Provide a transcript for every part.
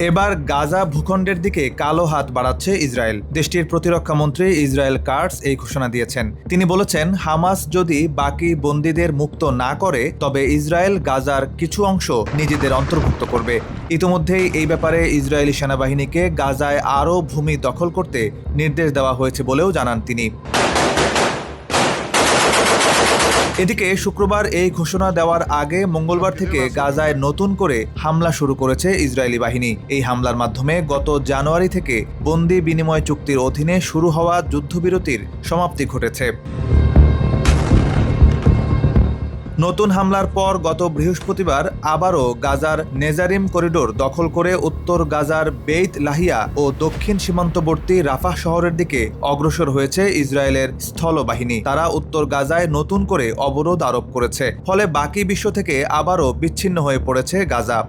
এবার গাজা ভূখণ্ডের দিকে কালো হাত বাড়াচ্ছে ইসরায়েল। দেশটির প্রতিরক্ষা মন্ত্রী ইসরায়েল কাটস এই ঘোষণা দিয়েছেন। তিনি বলেছেন, হামাস যদি বাকি বন্দীদের মুক্ত না করে তবে ইসরায়েল গাজার কিছু অংশ নিজেদের অন্তর্ভুক্ত করবে। ইতোমধ্যেই এই ব্যাপারে ইসরায়েলি সেনাবাহিনীকে গাজায় আরও ভূমি দখল করতে নির্দেশ দেওয়া হয়েছে বলেও জানান তিনি। এদিকে শুক্রবার এই ঘোষণা দেওয়ার আগে মঙ্গলবার থেকে গাজায় নতুন করে হামলা শুরু করেছে ইসরায়েলি বাহিনী। এই হামলার মাধ্যমে গত জানুয়ারি থেকে বন্দি বিনিময় চুক্তির অধীনে শুরু হওয়া যুদ্ধবিরতির সমাপ্তি ঘটেছে। নতুন হামলার পর গত বৃহস্পতিবার আবারও গাজার নেজারিম করিডোর দখল করে উত্তর গাজার বেইত লাহিয়া ও দক্ষিণ সীমান্তবর্তী রাফাহ শহরের দিকে অগ্রসর হয়েছে ইসরায়েলের স্থলবাহিনী। তারা উত্তর গাজায় নতুন করে অবরোধ আরোপ করেছে, ফলে বাকি বিশ্ব থেকে আবারও বিচ্ছিন্ন হয়ে পড়েছে গাজা।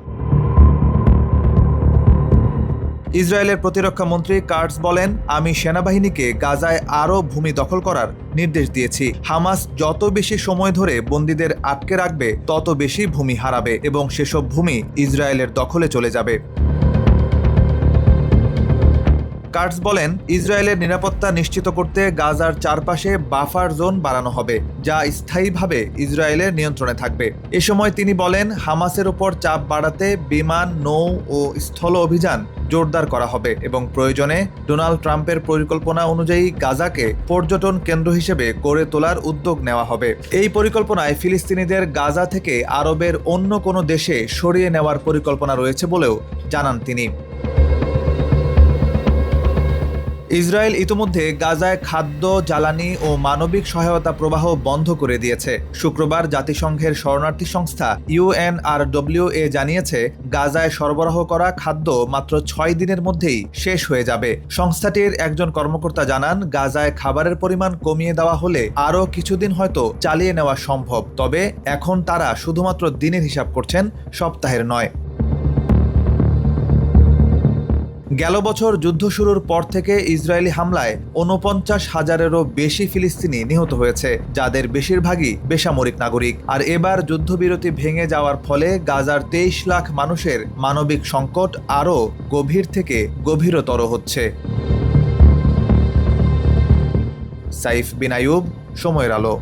ইসরায়েলের প্রতিরক্ষা মন্ত্রী কাটস বলেন, আমি সেনাবাহিনীকে গাজায় আরও ভূমি দখল করার নির্দেশ দিয়েছি। হামাস যত বেশি সময় ধরে বন্দীদের আটকে রাখবে তত বেশি ভূমি হারাবে এবং সেসব ভূমি ইসরায়েলের দখলে চলে যাবে। কাটস বলেন, ইসরায়েলের নিরাপত্তা নিশ্চিত করতে গাজার চারপাশে বাফার জোন বাড়ানো হবে, যা স্থায়ীভাবে ইসরায়েলের নিয়ন্ত্রণে থাকবে। এ সময় তিনি বলেন, হামাসের উপর চাপ বাড়াতে বিমান, নৌ ও স্থল অভিযান জোরদার করা হবে এবং প্রয়োজনে ডোনাল্ড ট্রাম্পের পরিকল্পনা অনুযায়ী গাজাকে পর্যটন কেন্দ্র হিসেবে গড়ে তোলার উদ্যোগ নেওয়া হবে। এই পরিকল্পনায় ফিলিস্তিনিদের গাজা থেকে আরবের অন্য কোনো দেশে সরিয়ে নেওয়ার পরিকল্পনা রয়েছে বলেও জানান তিনি। ইসরায়েল ইতিমধ্যে গাজায় খাদ্য, জ্বালানি ও মানবিক সহায়তা প্রবাহ বন্ধ করে দিয়েছে। শুক্রবার জাতিসংঘের শরণার্থী সংস্থা UNRWA জানিয়েছে, গাজায় সরবরাহ করা খাদ্য মাত্র 6 দিনের মধ্যেই শেষ হয়ে যাবে। সংস্থাটির একজন কর্মকর্তা জানান, গাজায় খাবারের পরিমাণ কমিয়ে দেওয়া হলে আরও কিছুদিন হয়তো চালিয়ে নেওয়া সম্ভব, তবে এখন তারা শুধুমাত্র দিনের হিসাব করছেন, সপ্তাহের নয়। গেল বছর যুদ্ধ শুরুর পর থেকে ইসরায়েলি হামলায় 49,000-এরও বেশি ফিলিস্তিনি নিহত হয়েছে, যাদের বেশিরভাগই বেসামরিক নাগরিক। আর এবার যুদ্ধবিরতি ভেঙে যাওয়ার ফলে গাজার 23 লাখ মানুষের মানবিক সংকট আরও গভীর থেকে গভীরতর হচ্ছে। সাইফ বিন আইয়ুব, সময়ের আলো।